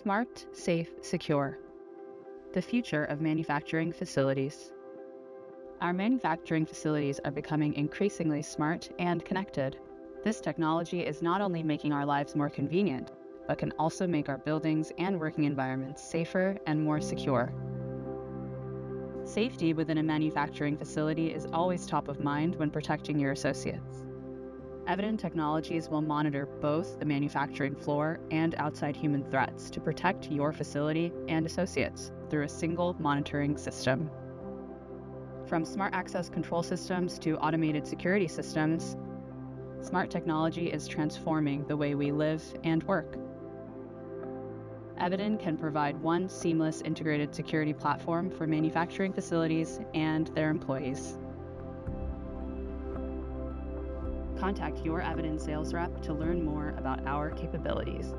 Smart, safe, secure. The future of manufacturing facilities. Our manufacturing facilities are becoming increasingly smart and connected. This technology is not only making our lives more convenient, but can also make our buildings and working environments safer and more secure. Safety within a manufacturing facility is always top of mind when protecting your associates. Eviden Technologies will monitor both the manufacturing floor and outside human threats to protect your facility and associates through a single monitoring system. From smart access control systems to automated security systems, smart technology is transforming the way we live and work. Eviden can provide one seamless integrated security platform for manufacturing facilities and their employees. Contact your Eviden sales rep to learn more about our capabilities.